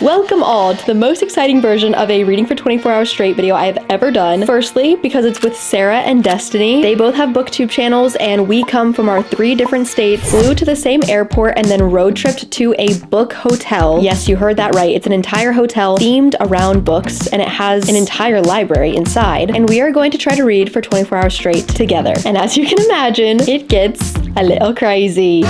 Welcome all to the most exciting version of a reading for 24 hours straight video I have ever done. Firstly, because it's with Sarah and Destiny. They both have booktube channels and we come from our 3 different states, flew to the same airport and then road tripped to a book hotel. Yes, you heard that right. It's an entire hotel themed around books and it has an entire library inside. And we are going to try to read for 24 hours straight together. And as you can imagine, it gets a little crazy.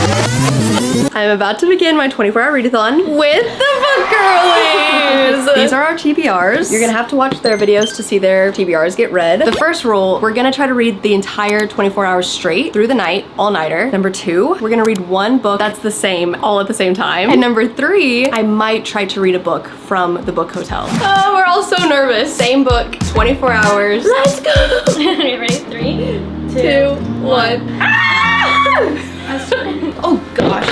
I'm about to begin my 24-hour readathon with the book girlies. These are our TBRs. You're gonna have to watch their videos to see their TBRs get read. The first rule, we're gonna try to read the entire 24 hours straight through the night, all-nighter. Number 2, we're gonna read one book that's the same all at the same time. And number 3, I might try to read a book from the book hotel. Oh, we're all so nervous. Same book, 24 hours. Let's go. Ready? 3, 2, 1. Ah! Oh gosh.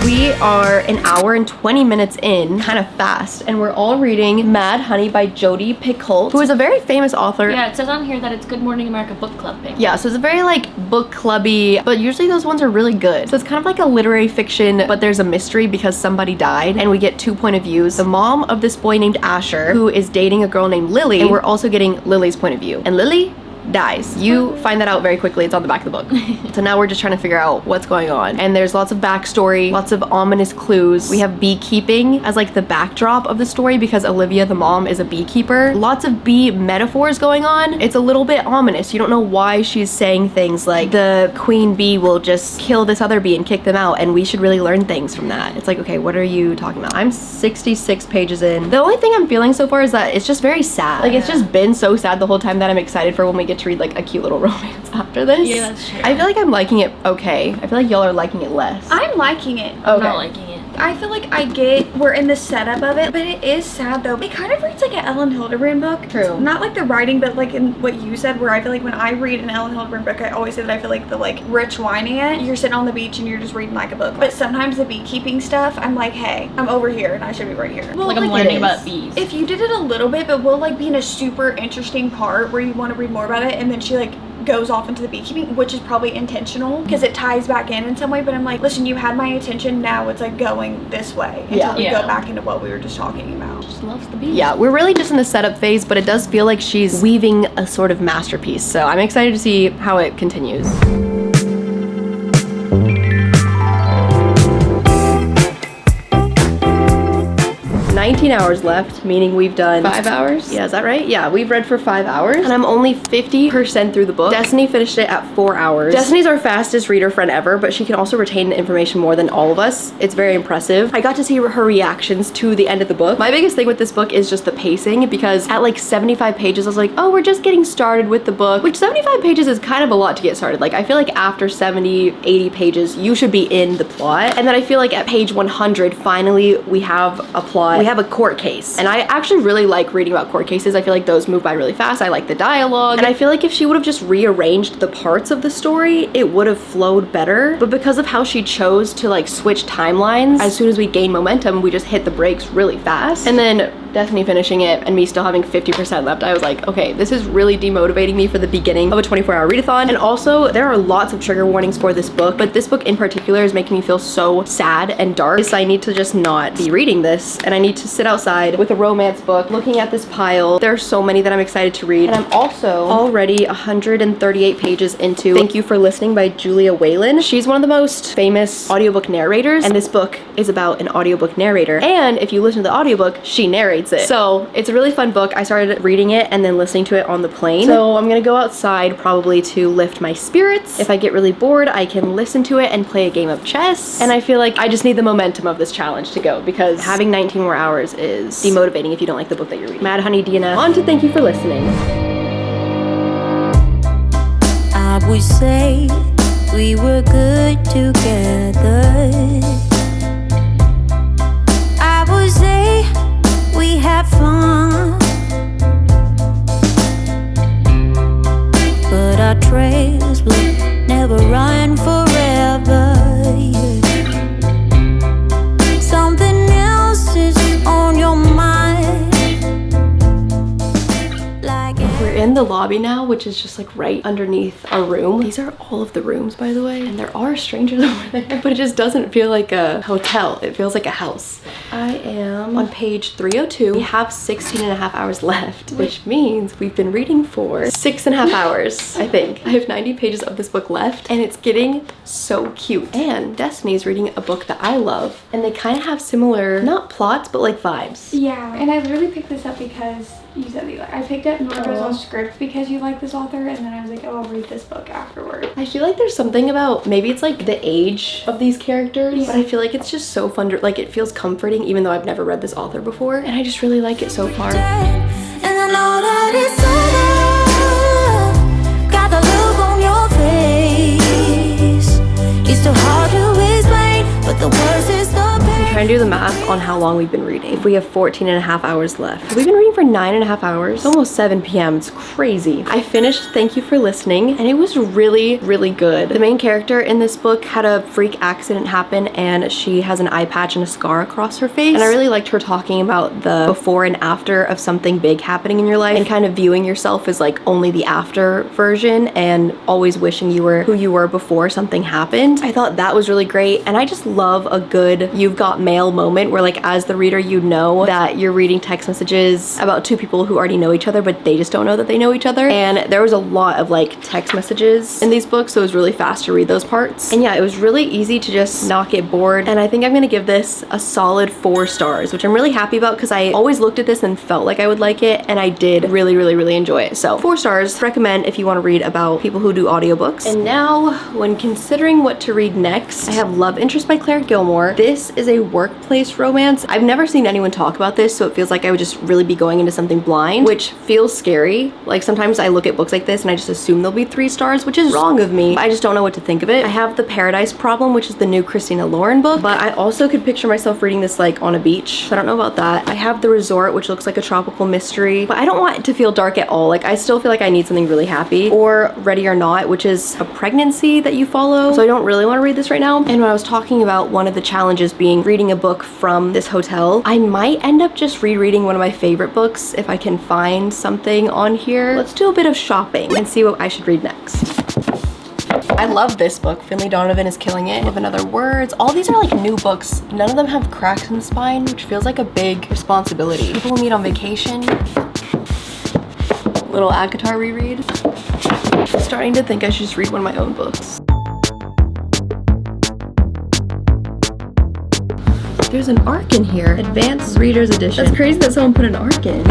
We are an hour and 20 minutes in, kind of fast, and we're all reading Mad Honey by Jodi Picoult, who is a very famous author. Yeah, it says on here that it's Good Morning America book club pick. Yeah, so it's a very like book clubby, but usually those ones are really good. So it's kind of like a literary fiction, but there's a mystery because somebody died, and we get 2 point of views. The mom of this boy named Asher, who is dating a girl named Lily, and we're also getting Lily's point of view. And Lily dies. You find that out very quickly. It's on the back of the book. So now we're just trying to figure out what's going on. And there's lots of backstory, lots of ominous clues. We have beekeeping as like the backdrop of the story because Olivia, the mom, is a beekeeper. Lots of bee metaphors going on. It's a little bit ominous. You don't know why she's saying things like the queen bee will just kill this other bee and kick them out, and we should really learn things from that. It's like, okay, what are you talking about? I'm 66 pages in. The only thing I'm feeling so far is that it's just very sad. Like, it's just been so sad the whole time that I'm excited for when we get to read like a cute little romance after this. Yeah, that's true. I feel like I'm liking it okay. I feel like y'all are liking it less. I'm liking it. Okay. I'm not liking it. I feel like we're in the setup of it, but it is sad though. It kind of reads like an Ellen Hildebrand book. True. Not like the writing, but like in what you said, where I feel like when I read an Ellen Hildebrand book, I always say that I feel like the like rich whining it. You're sitting on the beach and you're just reading like a book. But sometimes the beekeeping stuff, I'm like, hey, I'm over here and I should be right here. Well, like I'm learning about bees. If you did it a little bit, but we'll like be in a super interesting part where you want to read more about it, and then she like goes off into the beekeeping, which is probably intentional because it ties back in some way. But I'm like, listen, you had my attention, now it's like going this way until we go back into what we were just talking about. Just loves the bees. Yeah, we're really just in the setup phase, but it does feel like she's weaving a sort of masterpiece. So I'm excited to see how it continues. 19 hours left, meaning we've done 5 hours. Yeah, is that right? Yeah, we've read for 5 hours and I'm only 50% through the book. Destiny finished it at 4 hours. Destiny's our fastest reader friend ever, but she can also retain the information more than all of us. It's very impressive. I got to see her reactions to the end of the book. My biggest thing with this book is just the pacing, because at like 75 pages, I was like, oh, we're just getting started with the book, which 75 pages is kind of a lot to get started. Like, I feel like after 70, 80 pages, you should be in the plot. And then I feel like at page 100, finally, we have a plot. We have a court case. And I actually really like reading about court cases. I feel like those move by really fast. I like the dialogue. And I feel like if she would have just rearranged the parts of the story, it would have flowed better. But because of how she chose to like switch timelines, as soon as we gain momentum, we just hit the brakes really fast. And then Destiny finishing it and me still having 50% left, I was like, okay, this is really demotivating me for the beginning of a 24-hour readathon. And also, there are lots of trigger warnings for this book, but this book in particular is making me feel so sad and dark. So I need to just not be reading this, and I need to sit outside with a romance book looking at this pile. There are so many that I'm excited to read, and I'm also already 138 pages into Thank You for Listening by Julia Whalen. She's one of the most famous audiobook narrators, and this book is about an audiobook narrator, and if you listen to the audiobook, she narrates it. So it's a really fun book. I started reading it and then listening to it on the plane. So I'm gonna go outside probably to lift my spirits. If I get really bored, I can listen to it and play a game of chess. And I feel like I just need the momentum of this challenge to go, because having 19 more hours is demotivating if you don't like the book that you're reading. Mad Honey Deanna, on to Thank You for Listening. I would say we were good together. I would say we had fun, but our trails will never run forever. Something else is on your mind. in the lobby now, which is just like right underneath our room. These are all of the rooms, by the way, and there are strangers over there, but it just doesn't feel like a hotel. It feels like a house. I am on page 302. We have 16 and a half hours left, which means we've been reading for 6.5 hours, I think. I have 90 pages of this book left, and it's getting so cute. And Destiny is reading a book that I love, and they kind of have similar, not plots, but like vibes. Yeah, and I literally picked this up because you said you like. I picked up Norgo's script because you like this author, and then I was like, oh, I'll read this book afterward. I feel like there's something about, maybe it's like the age of these characters, but I feel like it's just so fun to, like, it feels comforting even though I've never read this author before, and I just really like it so far. And I know that it's over. Got the look on your face. It's too hard to explain, but the worst is the pain. I'm trying to do the math on how long we've been reading. If we have 14 and a half hours left. We've been reading for 9.5 hours. It's almost 7 p.m. It's crazy. I finished Thank You for Listening, and it was really, really good. The main character in this book had a freak accident happen, and she has an eye patch and a scar across her face. And I really liked her talking about the before and after of something big happening in your life, and kind of viewing yourself as like only the after version and always wishing you were who you were before something happened. I thought that was really great, and I just love a good you've got mail moment where, like, as the reader, you know that you're reading text messages about two people who already know each other, but they just don't know that they know each other. And there was a lot of like text messages in these books, so it was really fast to read those parts. And yeah, it was really easy to just not get bored. And I think I'm gonna give this a solid 4 stars, which I'm really happy about because I always looked at this and felt like I would like it, and I did really, really, really enjoy it. So 4 stars, recommend if you want to read about people who do audiobooks. And now, when considering what to read next, I have Love Interest by Claire Gilmore. This is a workplace romance. I've never seen anyone talk about this, so it feels like I would just really be going into something blind, which feels scary. Like, sometimes I look at books like this and I just assume they'll be 3 stars, which is wrong of me. I just don't know what to think of it. I have The Paradise Problem, which is the new Christina Lauren book, but I also could picture myself reading this like on a beach, so I don't know about that. I have The Resort, which looks like a tropical mystery, but I don't want it to feel dark at all. Like, I still feel like I need something really happy. Or Ready or Not, which is a pregnancy that you follow, so I don't really want to read this right now. And when I was talking about one of the challenges being reading a book from this hotel, I might end up just rereading one of my favorite books if I can find something on here. Let's do a bit of shopping and see what I should read next. I love this book. Finley Donovan is killing it. Of Another Words. All these are like new books. None of them have cracks in the spine, which feels like a big responsibility. People meet on vacation. Little ACOTAR reread. I'm starting to think I should just read one of my own books. There's an ARC in here. Advanced Reader's Edition. That's crazy that someone put an ARC in.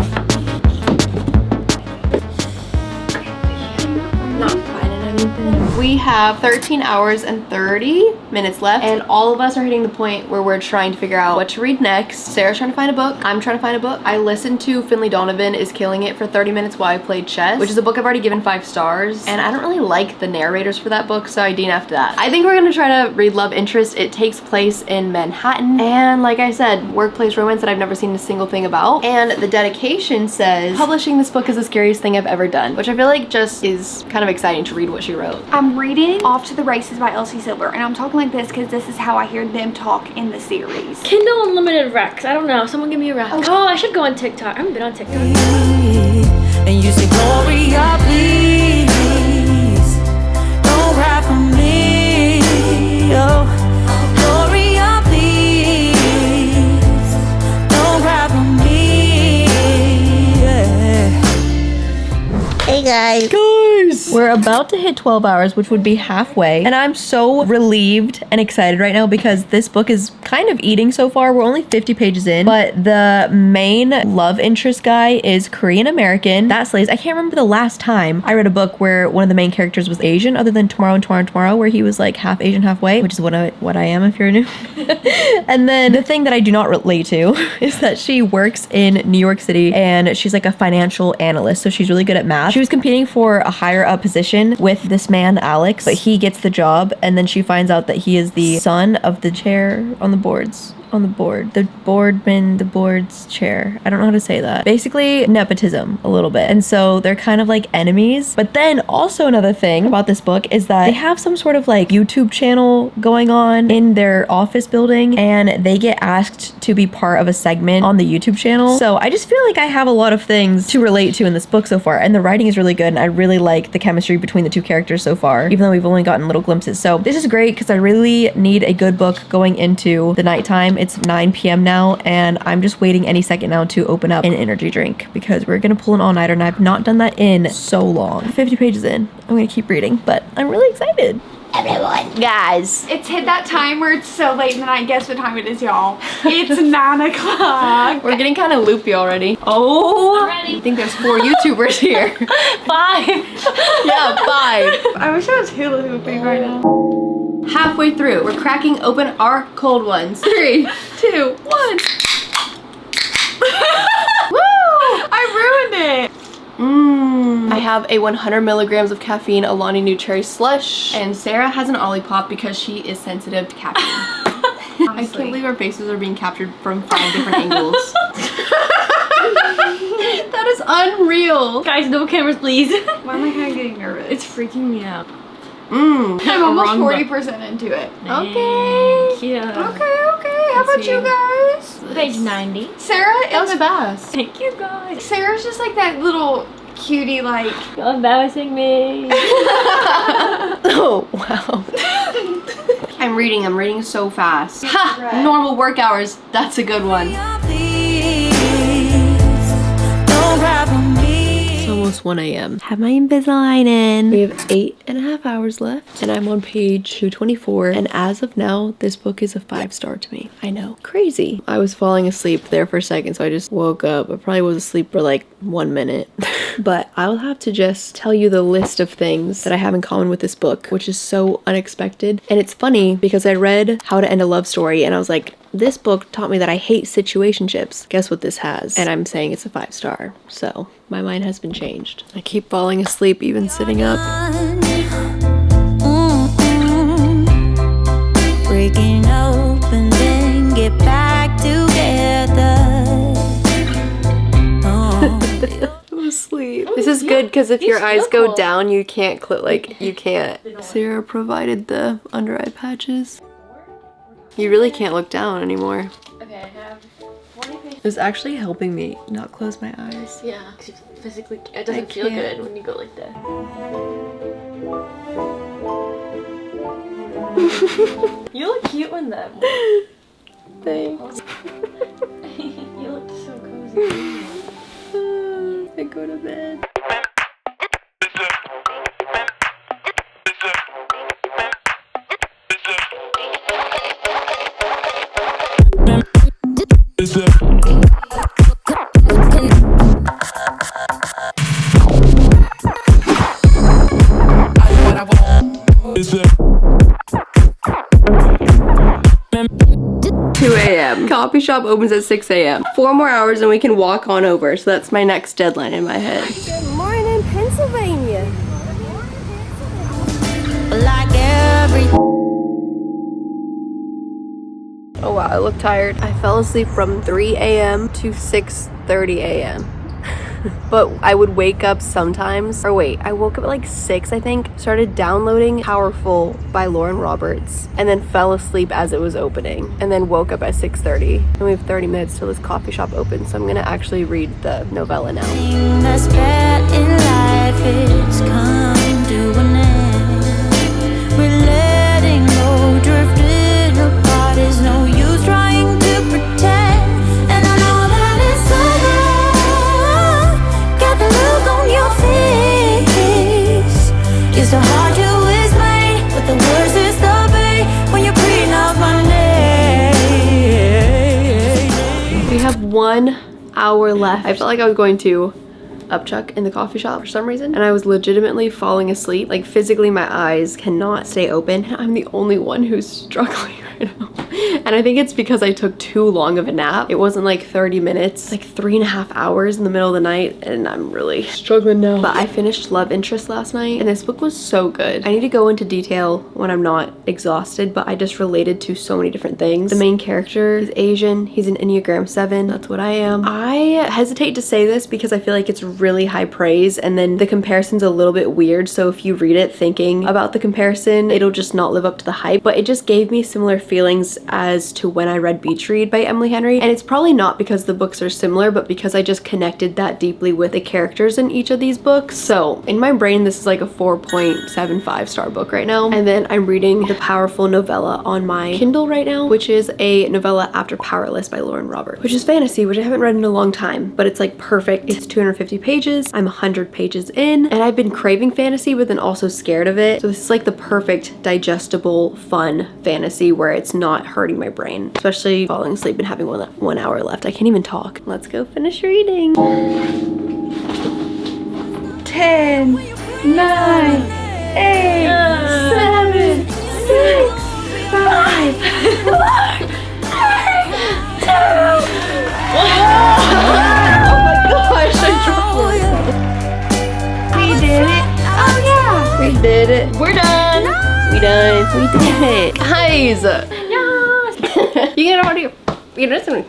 Not finding anything. We have 13 hours and 30 minutes left, and all of us are hitting the point where we're trying to figure out what to read next. Sarah's trying to find a book. I'm trying to find a book. I listened to Finley Donovan is Killing It for 30 minutes while I played chess, which is a book I've already given 5 stars, and I don't really like the narrators for that book, so I DNF'd that. I think we're gonna try to read Love Interest. It takes place in Manhattan, and like I said, workplace romance that I've never seen a single thing about. And the dedication says, publishing this book is the scariest thing I've ever done, which I feel like just is kind of exciting to read what she wrote. I'm reading Off to the Races by Elsie Silver, and I'm talking like this because this is how I hear them talk in the series. Kindle Unlimited Rex. I don't know. Someone give me a rec. Oh, I should go on TikTok. I haven't been on TikTok. And you say, Gloria, please, don't cry for me. Oh, Gloria, please, don't cry for me. Yeah. Hey guys. We're about to hit 12 hours, which would be halfway, and I'm so relieved and excited right now because this book is kind of eating so far. We're only 50 pages in, but the main love interest guy is Korean American. That slays. I can't remember the last time I read a book where one of the main characters was Asian, other than Tomorrow and Tomorrow and Tomorrow, where he was like half Asian, half white, which is what I am if you're new. And then the thing that I do not relate to is that she works in New York City and she's like a financial analyst, so she's really good at math. She was competing for a higher up position with this man Alex, but he gets the job, and then she finds out that he is the son of the chair on the boards on the board. The board's chair. I don't know how to say that. Basically, nepotism a little bit. And so they're kind of like enemies. But then also another thing about this book is that they have some sort of like YouTube channel going on in their office building, and they get asked to be part of a segment on the YouTube channel. So I just feel like I have a lot of things to relate to in this book so far, and the writing is really good, and I really like the chemistry between the two characters so far, even though we've only gotten little glimpses. So this is great because I really need a good book going into the nighttime. It's 9 p.m. now, and I'm just waiting any second now to open up an energy drink because we're gonna pull an all-nighter, and I've not done that in so long. 50 pages in. I'm gonna keep reading, but I'm really excited. Everyone, guys. It's hit that time where it's so late in the night. Guess what time it is, y'all? It's 9 o'clock. We're getting kind of loopy already. Oh, Ready? I think there's 4 YouTubers here. 5. Yeah, 5. I wish I was hula hooping right now. Halfway through, we're cracking open our cold ones. 3, 2, 1. Woo! I ruined it. I have a 100 milligrams of caffeine Alani New Cherry Slush, and Sarah has an Olipop because she is sensitive to caffeine. I can't believe our faces are being captured from 5 different angles. That is unreal. Guys, no cameras, please. Why am I kind of getting nervous? It's freaking me out. I'm almost Wrong 40% into it. Thank you. Okay. How about you guys? Page 90. Sarah That was is fast. Thank you, guys. Sarah's just like that little cutie, like. You're embarrassing me. Oh, wow. I'm reading so fast. Ha! Right. Normal work hours. That's a good one. It's almost 1 a.m. Have my Invisalign in. We have 8.5 hours left, and I'm on page 224. And as of now, this book is a 5-star to me. I know. Crazy. I was falling asleep there for a second, so I just woke up. I probably was asleep for like 1 minute. But I'll have to just tell you the list of things that I have in common with this book, which is so unexpected. And it's funny because I read How to End a Love Story, and I was like, this book taught me that I hate situationships. Guess what this has? And I'm saying it's a 5-star. So my mind has been changed. I keep falling asleep even sitting up. Breaking up and then get back together. Sleep. This is good because if You your eyes still go down, you can't you can't. Sarah provided the under eye patches. You really can't look down anymore. Okay, I have 40 pages. It's actually helping me not close my eyes. Yeah, because physically, it doesn't feel can't. good when you go like that. You look cute in that one. Thanks. You look so cozy. I go to bed. Coffee shop opens at 6 a.m. 4 more hours and we can walk on over. So that's my next deadline in my head. Good morning, Pennsylvania. Like every Oh wow, I look tired. I fell asleep from 3 a.m. to 6:30 a.m. But I would wake up sometimes, or wait, I woke up at like 6, I think, started downloading Powerful by Lauren Roberts, and then fell asleep as it was opening, and then woke up at 6:30. And we have 30 minutes till this coffee shop opens, so I'm gonna actually read the novella now. thing that's bad in life, it's come to an end. We're letting go, drifting apart. There's no use trying to pretend. And I know that it's over. Got the look on your face. It's so hard to explain, but the words is the pain when you're breathing out my name. We have 1 hour left. I felt like I was going to upchuck in the coffee shop for some reason, and I was legitimately falling asleep. Like physically my eyes cannot stay open. I'm the only one who's struggling right now. And I think it's because I took too long of a nap. It wasn't like 30 minutes, like 3.5 hours in the middle of the night, and I'm really struggling now. But I finished Love Interest last night, and this book was so good. I need to go into detail when I'm not exhausted, but I just related to so many different things. The main character is Asian. He's an Enneagram 7. That's what I am. I hesitate to say this because I feel like it's really high praise, and then the comparison's a little bit weird, so if you read it thinking about the comparison, it'll just not live up to the hype. But it just gave me similar feelings as to when I read Beach Read by Emily Henry, and it's probably not because the books are similar, but because I just connected that deeply with the characters in each of these books. So in my brain, this is like a 4.75 star book right now. And then I'm reading the powerful novella on my Kindle right now, which is a novella After Powerless by Lauren Roberts, which is fantasy, which I haven't read in a long time, but it's like perfect. It's 250 pages. I'm 100 pages in, and I've been craving fantasy, but then also scared of it. So this is like the perfect, digestible, fun fantasy where it's not hurting my brain, especially falling asleep and having one hour left. I can't even talk. Let's go finish reading. 10, 9, 8, 7, 6, 5, 4, 3, 2. Oh my gosh, I dropped it. We did it. Oh yeah. We did it. We're done. We done. We did it. Guys. You get audio. You listen.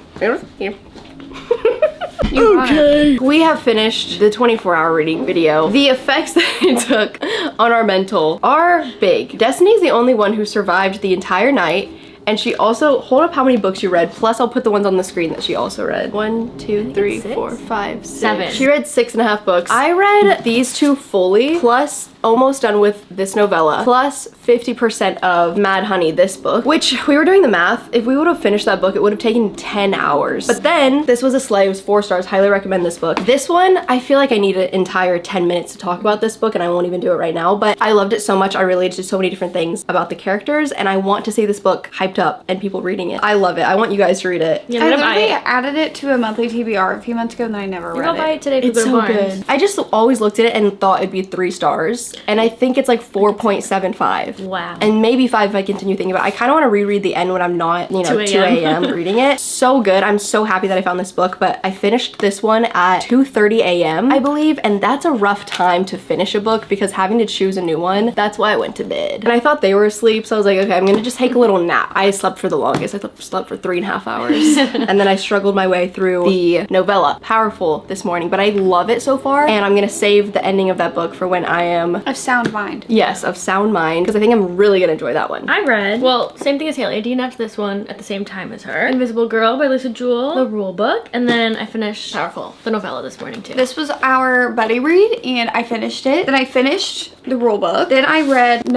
Okay. We have finished the 24-hour reading video. The effects that it took on our mental are big. Destiny's the only one who survived the entire night. And she also, hold up how many books you read, plus I'll put the ones on the screen that she also read. 1, 2, 3, 4, 5, 6. 7. She read 6.5 books. I read these two fully, plus almost done with this novella, plus 50% of Mad Honey, this book, which we were doing the math. If we would have finished that book, it would have taken 10 hours. But then this was a sleigh. It was 4 stars. Highly recommend this book. This one, I feel like I need an entire 10 minutes to talk about this book, and I won't even do it right now, but I loved it so much. I related to so many different things about the characters, and I want to see this book hyped up and people reading it. I love it. I want you guys to read it. Yeah, I I'm gonna buy literally it. added it to a monthly TBR a few months ago, and then I never read I'll buy it. it today for It's so Barnes. good. I just always looked at it and thought it'd be 3 stars, and I think it's like 4.75. Wow. And maybe 5 if I continue thinking about it. I kind of want to reread the end when I'm not, 2 a.m. reading it. So good. I'm so happy that I found this book, but I finished this one at 2:30 a.m. I believe, and that's a rough time to finish a book because having to choose a new one, that's why I went to bed. And I thought they were asleep, so I was like, okay, I'm gonna just take a little nap. I slept for the longest. I slept for 3.5 hours. And then I struggled my way through the novella, Powerful, this morning, but I love it so far, and I'm gonna save the ending of that book for when I am Of Sound Mind. Yes, of Sound Mind, because I think I'm really gonna enjoy that one. I read, well, same thing as Haley. I DNF'd this one at the same time as her. Invisible Girl by Lisa Jewell, the rule book, and then I finished Powerful, the novella this morning too. This was our buddy read, and I finished it. Then I finished the rule book. Then I read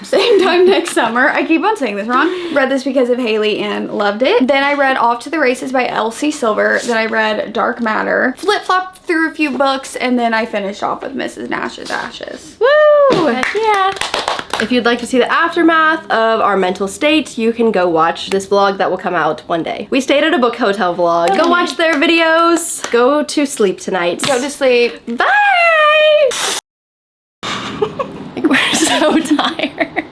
same time next summer. I keep on saying this wrong. Read this because of Haley and loved it. Then I read Off to the Races by Elsie Silver. Then I read Dark Matter. Flip-flopped through a few books, and then I finished off with Mrs. Nash's Ashes. Woo! Heck yeah. If you'd like to see the aftermath of our mental state, you can go watch this vlog that will come out one day. We stayed at a book hotel vlog. Go watch their videos. Go to sleep tonight. Go to sleep. Bye! Like, we're so tired.